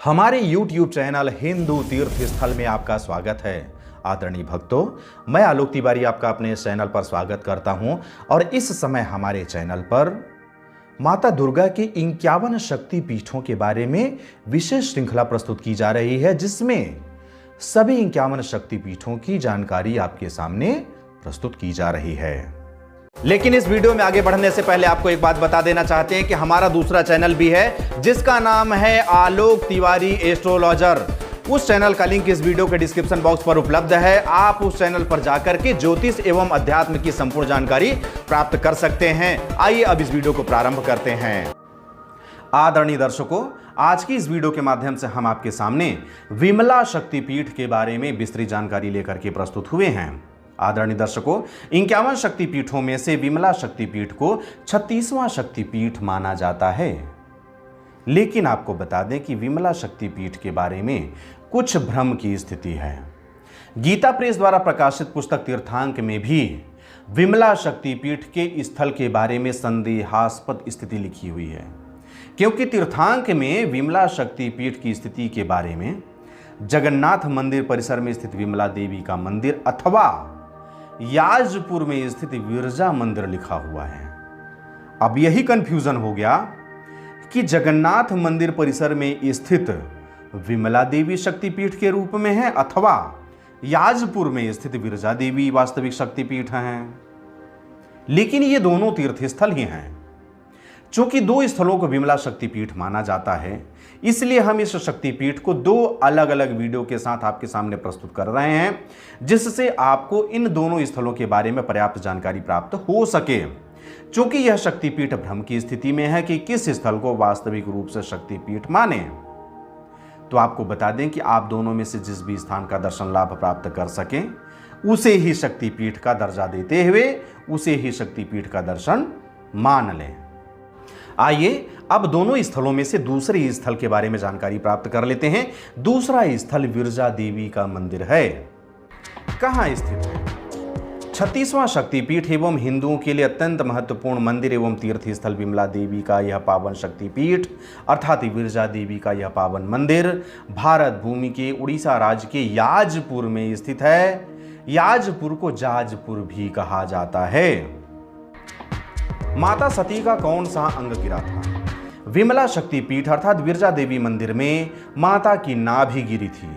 हमारे YouTube channel Hindu तीर्थ स्थल में आपका स्वागत है। आदरणीय भक्तों, मैं आलोक तिवारी आपका अपने इस चैनल पर स्वागत करता हूं और इस समय हमारे चैनल पर माता दुर्गा के 51 शक्ति पीठों के बारे में विशेष श्रृंखला प्रस्तुत की जा रही है, जिसमें सभी 51 शक्ति पीठों की जानकारी आपके सामने प्रस्तुत की जा रही है। लेकिन इस वीडियो में आगे बढ़ने से पहले आपको एक बात बता देना चाहते हैं कि हमारा दूसरा चैनल भी है, जिसका नाम है आलोक तिवारी एस्ट्रोलॉजर। उस चैनल का लिंक इस वीडियो के डिस्क्रिप्शन बॉक्स पर उपलब्ध है। आप उस चैनल पर जाकर के ज्योतिष एवं अध्यात्म की संपूर्ण जानकारी प्राप्त कर सकते हैं। आइए अब इस वीडियो को प्रारंभ करते हैं। आदरणीय दर्शकों, आज की इस वीडियो के माध्यम से हम आपके सामने विमला शक्तिपीठ के बारे में विस्तृत जानकारी लेकर के प्रस्तुत हुए हैं। आदरणीय दर्शकों, 51 शक्तिपीठों में से विमला शक्तिपीठ को 36वां शक्तिपीठ माना जाता है। लेकिन आपको बता दें कि विमला शक्तिपीठ के बारे में कुछ भ्रम की स्थिति है। गीता प्रेस द्वारा प्रकाशित पुस्तक तीर्थांक में भी विमला शक्तिपीठ के स्थल के बारे में संदेहास्पद स्थिति लिखी हुई है, क्योंकि तीर्थांक में विमला शक्तिपीठ की स्थिति के बारे में जगन्नाथ मंदिर परिसर में स्थित विमला देवी का मंदिर अथवा याजपुर में स्थित विरजा मंदिर लिखा हुआ है। अब यही कंफ्यूजन हो गया कि जगन्नाथ मंदिर परिसर में स्थित विमला देवी शक्तिपीठ के रूप में है अथवा याजपुर में स्थित विरजा देवी वास्तविक शक्तिपीठ हैं। लेकिन ये दोनों तीर्थस्थल ही हैं। चूंकि दो स्थलों को विमला शक्तिपीठ माना जाता है, इसलिए हम इस शक्तिपीठ को दो अलग अलग वीडियो के साथ आपके सामने प्रस्तुत कर रहे हैं, जिससे आपको इन दोनों स्थलों के बारे में पर्याप्त जानकारी प्राप्त हो सके। चूंकि यह शक्तिपीठ भ्रम की स्थिति में है कि किस स्थल को वास्तविक रूप से शक्तिपीठ माने, तो आपको बता दें कि आप दोनों में से जिस भी स्थान का दर्शन लाभ प्राप्त कर सकें, उसे ही शक्तिपीठ का दर्जा देते हुए उसे ही शक्तिपीठ का दर्शन मान लें। आइए अब दोनों स्थलों में से दूसरे स्थल के बारे में जानकारी प्राप्त कर लेते हैं। दूसरा स्थल विरजा देवी का मंदिर है। कहां स्थित है? 36वां शक्तिपीठ एवं हिंदुओं के लिए अत्यंत महत्वपूर्ण मंदिर एवं तीर्थ स्थल विमला देवी का यह पावन शक्तिपीठ अर्थात विरजा देवी का यह पावन मंदिर भारत भूमि के उड़ीसा राज्य के याजपुर में स्थित है। याजपुर को जाजपुर भी कहा जाता है। माता सती का कौन सा अंग गिरा था? विमला शक्तिपीठ अर्थात विरजा देवी मंदिर में माता की नाभि गिरी थी।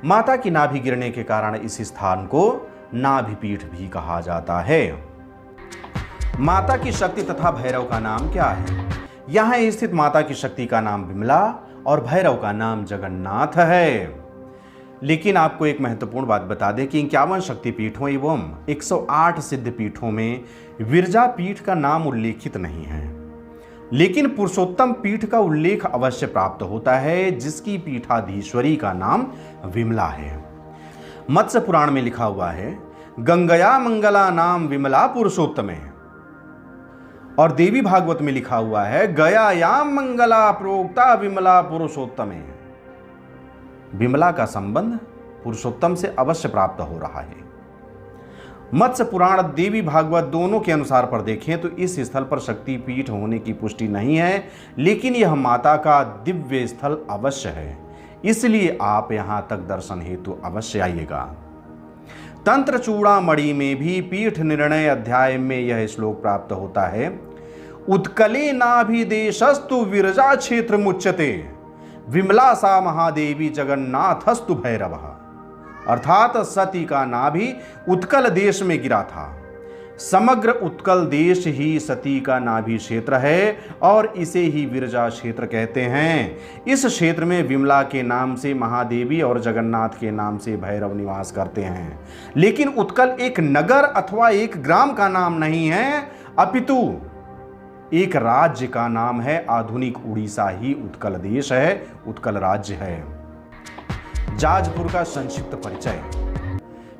माता की नाभि गिरने के कारण इस स्थान को नाभिपीठ भी कहा जाता है। माता की शक्ति तथा भैरव का नाम क्या है? यहां स्थित माता की शक्ति का नाम विमला और भैरव का नाम जगन्नाथ है। लेकिन आपको एक महत्वपूर्ण बात बता दें कि 51 शक्तिपीठों एवं 108 सिद्धपीठों में विरजा पीठ का नाम उल्लेखित नहीं है, लेकिन पुरुषोत्तम पीठ का उल्लेख अवश्य प्राप्त होता है, जिसकी पीठाधीश्वरी का नाम विमला है। मत्स्य पुराण में लिखा हुआ है, गंगया मंगला नाम विमला पुरुषोत्तमे, और देवी भागवत में लिखा हुआ है, गयायाम मंगला प्रोक्ता विमला पुरुषोत्तमे। विमला का संबंध पुरुषोत्तम से अवश्य प्राप्त हो रहा है। मत्स्य पुराण देवी भागवत दोनों के अनुसार पर देखें तो इस स्थल पर शक्तिपीठ होने की पुष्टि नहीं है, लेकिन यह माता का दिव्य स्थल अवश्य है। इसलिए आप यहां तक दर्शन हेतु अवश्य आइएगा। तंत्र चूड़ामणि में भी पीठ निर्णय अध्याय में यह श्लोक प्राप्त होता है, उत्कले नाभिदेशस्तु विरजा क्षेत्र मुच्यते विमला सा महादेवी जगन्नाथस्तु भैरवः। अर्थात सती का नाभि उत्कल देश में गिरा था। समग्र उत्कल देश ही सती का नाभि क्षेत्र है और इसे ही विरजा क्षेत्र कहते हैं। इस क्षेत्र में विमला के नाम से महादेवी और जगन्नाथ के नाम से भैरव निवास करते हैं। लेकिन उत्कल एक नगर अथवा एक ग्राम का नाम नहीं है, अपितु एक राज्य का नाम है। आधुनिक उड़ीसा ही उत्कल देश है, उत्कल राज्य है। जाजपुर का संक्षिप्त परिचय।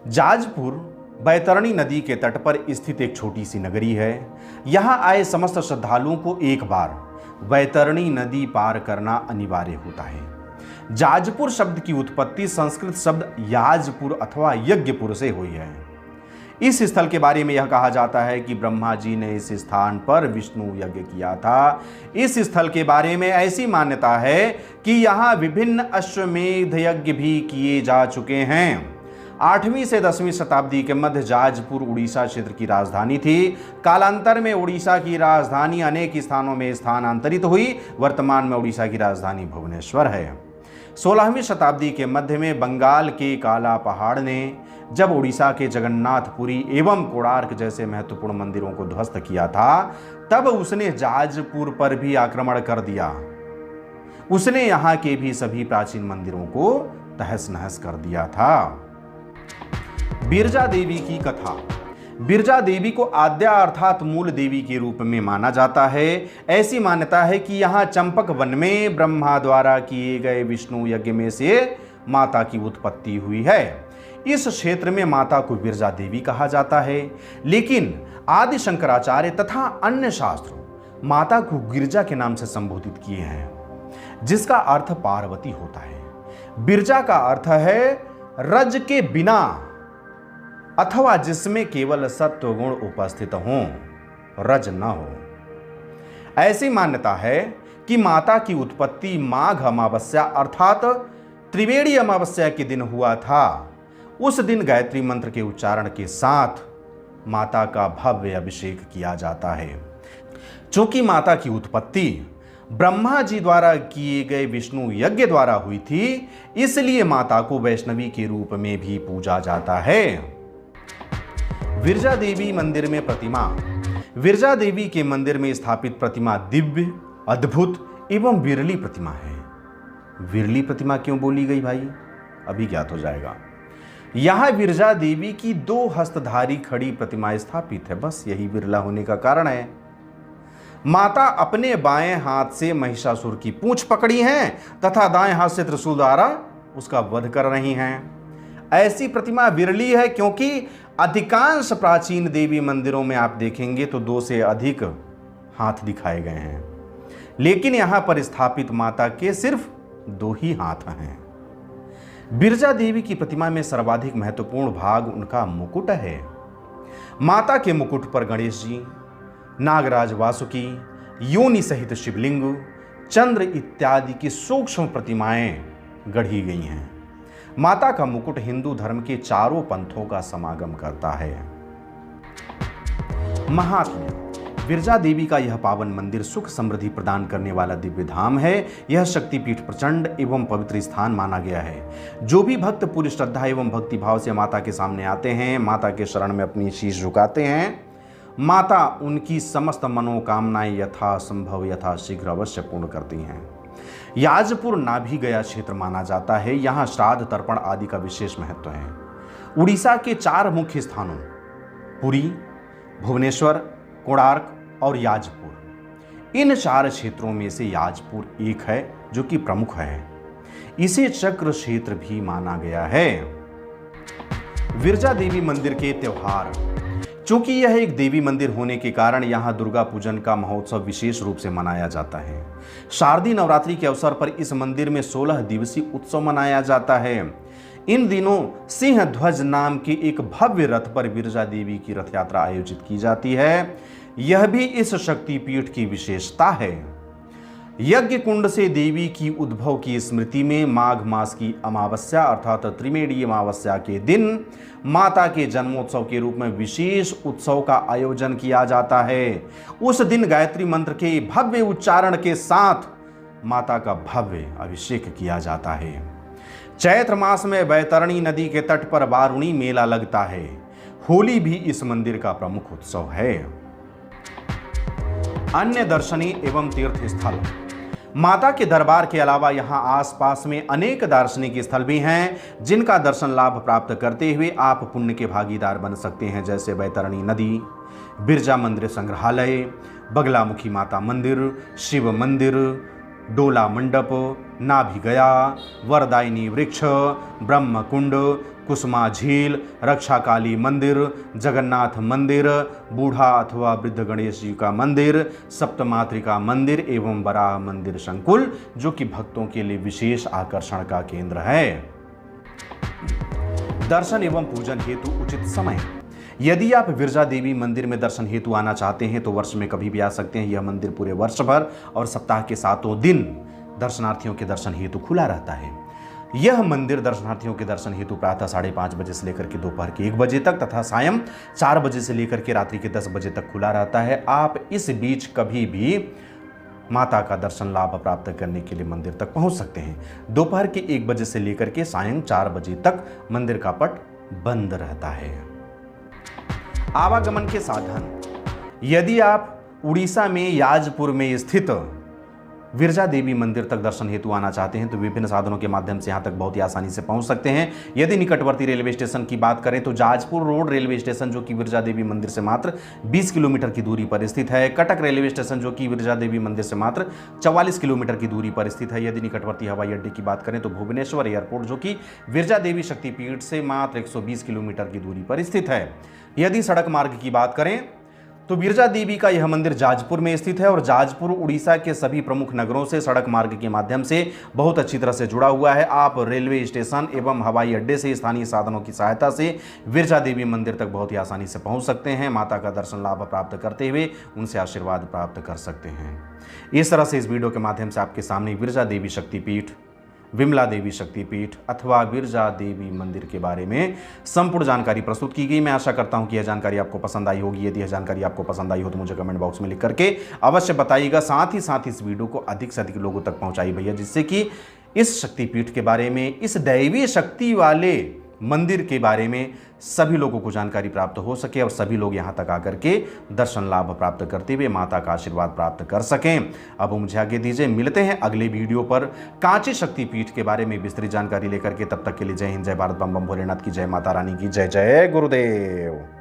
जाजपुर बैतरणी नदी के तट पर स्थित एक छोटी सी नगरी है। यहां आए समस्त श्रद्धालुओं को एक बार बैतरणी नदी पार करना अनिवार्य होता है। जाजपुर शब्द की उत्पत्ति संस्कृत शब्द याजपुर अथवा यज्ञपुर से हुई है। इस स्थल के बारे में यह कहा जाता है कि ब्रह्मा जी ने इस स्थान पर विष्णु यज्ञ किया था। इस स्थल के बारे में ऐसी मान्यता है कि यहाँ विभिन्न अश्वमेध यज्ञ भी किए जा चुके हैं। 8वीं से 10वीं शताब्दी के मध्य जाजपुर उड़ीसा क्षेत्र की राजधानी थी। कालांतर में उड़ीसा की राजधानी अनेक स्थानों में स्थानांतरित हुई। वर्तमान में उड़ीसा की राजधानी भुवनेश्वर है। 16वीं शताब्दी के मध्य में बंगाल के काला पहाड़ ने जब उड़ीसा के जगन्नाथपुरी एवं कोणार्क जैसे महत्वपूर्ण मंदिरों को ध्वस्त किया था, तब उसने जाजपुर पर भी आक्रमण कर दिया। उसने यहाँ के भी सभी प्राचीन मंदिरों को तहस नहस कर दिया था। बिरजा देवी की कथा। बिरजा देवी को आद्या अर्थात मूल देवी के रूप में माना जाता है। ऐसी मान्यता है कि यहाँ चंपक वन में ब्रह्मा द्वारा किए गए विष्णु यज्ञ में से माता की उत्पत्ति हुई है। इस क्षेत्र में माता को बिरजा देवी कहा जाता है, लेकिन आदि शंकराचार्य तथा अन्य शास्त्र माता को गिरजा के नाम से संबोधित किए हैं, जिसका अर्थ पार्वती होता है। बिरजा का अर्थ है रज के बिना अथवा जिसमें केवल सत्व गुण उपस्थित हो, रज न हो। ऐसी मान्यता है कि माता की उत्पत्ति माघ अमावस्या अर्थात त्रिवेणी अमावस्या के दिन हुआ था। उस दिन गायत्री मंत्र के उच्चारण के साथ माता का भव्य अभिषेक किया जाता है। चूंकि माता की उत्पत्ति ब्रह्मा जी द्वारा किए गए विष्णु यज्ञ द्वारा हुई थी, इसलिए माता को वैष्णवी के रूप में भी पूजा जाता है। विरजा देवी मंदिर में प्रतिमा। विरजा देवी के मंदिर में स्थापित प्रतिमा दिव्य, अद्भुत एवं विरली प्रतिमा है। विरली प्रतिमा क्यों बोली गई भाई, अभी ज्ञात हो जाएगा। यहां विरजा देवी की 2 हस्तधारी खड़ी प्रतिमा स्थापित है, बस यही विरला होने का कारण है। माता अपने बाएं हाथ से महिषासुर की पूंछ पकड़ी हैं तथा दाएं हाथ से त्रिशूल द्वारा उसका वध कर रही हैं। ऐसी प्रतिमा विरली है क्योंकि अधिकांश प्राचीन देवी मंदिरों में आप देखेंगे तो 2 से अधिक हाथ दिखाए गए हैं, लेकिन यहां पर स्थापित माता के सिर्फ 2 ही हाथ हैं। बिरजा देवी की प्रतिमा में सर्वाधिक महत्वपूर्ण भाग उनका मुकुट है। माता के मुकुट पर गणेश जी, नागराज वासुकी, योनि सहित शिवलिंग, चंद्र इत्यादि की सूक्ष्म प्रतिमाएं गढ़ी गई हैं। माता का मुकुट हिंदू धर्म के चारों पंथों का समागम करता है। महात्म्य। बिरजा देवी का यह पावन मंदिर सुख समृद्धि प्रदान करने वाला दिव्य धाम है। यह शक्तिपीठ प्रचंड एवं पवित्र स्थान माना गया है। जो भी भक्त पूरी श्रद्धा एवं भक्ति भाव से माता के सामने आते हैं, माता के शरण में अपनी शीश झुकाते हैं, माता उनकी समस्त मनोकामनाएं यथासंभव यथाशीघ्र अवश्य पूर्ण करती हैं। याजपुर नाभि गया क्षेत्र माना जाता है। यहाँ श्राद्ध तर्पण आदि का विशेष महत्व है। उड़ीसा के 4 मुख्य स्थानों पुरी, भुवनेश्वर, कोणार्क और याजपुर, इन 4 क्षेत्रों में से याजपुर एक है जो कि प्रमुख है। इसे चक्र क्षेत्र भी माना गया है। विरजा देवी मंदिर के त्योहार। चूंकि यह एक देवी मंदिर होने के कारण यहाँ दुर्गा पूजन का महोत्सव विशेष रूप से मनाया जाता है। शारदीय नवरात्रि के अवसर पर इस मंदिर में 16 दिवसीय उत्सव मनाया जाता है। इन दिनों सिंह ध्वज नाम के एक भव्य रथ पर बिरजा देवी की रथ यात्रा आयोजित की जाती है। यह भी इस शक्तिपीठ की विशेषता है। यज्ञ कुंड से देवी की उद्भव की स्मृति में माघ मास की अमावस्या अर्थात त्रिवेणी अमावस्या के दिन माता के जन्मोत्सव के रूप में विशेष उत्सव का आयोजन किया जाता है। उस दिन गायत्री मंत्र के भव्य उच्चारण के साथ माता का भव्य अभिषेक किया जाता है। चैत्र मास में बैतरणी नदी के तट पर वारुणी मेला लगता है। होली भी इस मंदिर का प्रमुख उत्सव है। अन्य दर्शनीय एवं तीर्थ स्थल। माता के दरबार के अलावा यहाँ आसपास में अनेक दार्शनिक स्थल भी हैं जिनका दर्शन लाभ प्राप्त करते हुए आप पुण्य के भागीदार बन सकते हैं, जैसे बैतरणी नदी, बिरजा मंदिर संग्रहालय, बगलामुखी माता मंदिर, शिव मंदिर, डोला मंडप, नाभि गया, वरदायिनी वृक्ष, ब्रह्म कुंड, कुसुमा झील, रक्षा काली मंदिर, जगन्नाथ मंदिर, बूढ़ा अथवा वृद्ध गणेश जी का मंदिर, सप्तमातृका मंदिर एवं वराह मंदिर संकुल, जो कि भक्तों के लिए विशेष आकर्षण का केंद्र है। दर्शन एवं पूजन हेतु उचित समय। यदि आप विरजा देवी मंदिर में दर्शन हेतु आना चाहते हैं तो वर्ष में कभी भी आ सकते हैं। यह मंदिर पूरे वर्ष भर और सप्ताह के 7 दिन दर्शनार्थियों के दर्शन हेतु खुला रहता है। यह मंदिर दर्शनार्थियों के दर्शन हेतु प्रातः 5:30 बजे से लेकर के दोपहर के 1 बजे तक तथा सायं 4 बजे से लेकर के रात्रि के 10 बजे तक खुला रहता है। आप इस बीच कभी भी माता का दर्शन लाभ प्राप्त करने के लिए मंदिर तक पहुंच सकते हैं। दोपहर के 1 बजे से लेकर के सायं 4 बजे तक मंदिर का पट बंद रहता है। आवागमन के साधन, यदि आप उड़ीसा में याजपुर में स्थित विरजा देवी मंदिर तक दर्शन हेतु आना चाहते हैं तो विभिन्न साधनों के माध्यम से यहां तक बहुत ही आसानी से पहुंच सकते हैं। यदि निकटवर्ती रेलवे स्टेशन की बात करें तो जाजपुर रोड रेलवे स्टेशन जो कि विरजा देवी मंदिर से मात्र 20 किलोमीटर की दूरी पर स्थित है। कटक रेलवे स्टेशन जो कि विरजा देवी मंदिर से मात्र 44 किलोमीटर की दूरी पर स्थित है। यदि निकटवर्ती हवाई अड्डे की बात करें तो भुवनेश्वर एयरपोर्ट जो कि विरजा देवी शक्तिपीठ से मात्र 120 किलोमीटर की दूरी पर स्थित है। यदि सड़क मार्ग की बात करें तो विरजा देवी का यह मंदिर जाजपुर में स्थित है और जाजपुर उड़ीसा के सभी प्रमुख नगरों से सड़क मार्ग के माध्यम से बहुत अच्छी तरह से जुड़ा हुआ है। आप रेलवे स्टेशन एवं हवाई अड्डे से स्थानीय साधनों की सहायता से विरजा देवी मंदिर तक बहुत ही आसानी से पहुंच सकते हैं। माता का दर्शन लाभ प्राप्त करते हुए उनसे आशीर्वाद प्राप्त कर सकते हैं। इस तरह से इस वीडियो के माध्यम से आपके सामने विरजा देवी शक्तिपीठ, विमला देवी शक्तिपीठ अथवा विरजा देवी मंदिर के बारे में संपूर्ण जानकारी प्रस्तुत की गई। मैं आशा करता हूं कि यह जानकारी आपको पसंद आई होगी। यदि यह जानकारी आपको पसंद आई हो तो मुझे कमेंट बॉक्स में लिख करके अवश्य बताइएगा। साथ ही इस वीडियो को अधिक से अधिक लोगों तक पहुंचाई भैया, जिससे कि इस शक्तिपीठ के बारे में, इस दैवी शक्ति वाले मंदिर के बारे में सभी लोगों को जानकारी प्राप्त हो सके और सभी लोग यहां तक आकर के दर्शन लाभ प्राप्त करते हुए माता का आशीर्वाद प्राप्त कर सकें। अब मुझे आगे दीजिए, मिलते हैं अगले वीडियो पर कांची शक्तिपीठ के बारे में विस्तृत जानकारी लेकर के। तब तक के लिए जय हिंद, जय भारत, बम बम भोलेनाथ की जय, माता रानी की जय, जय गुरुदेव।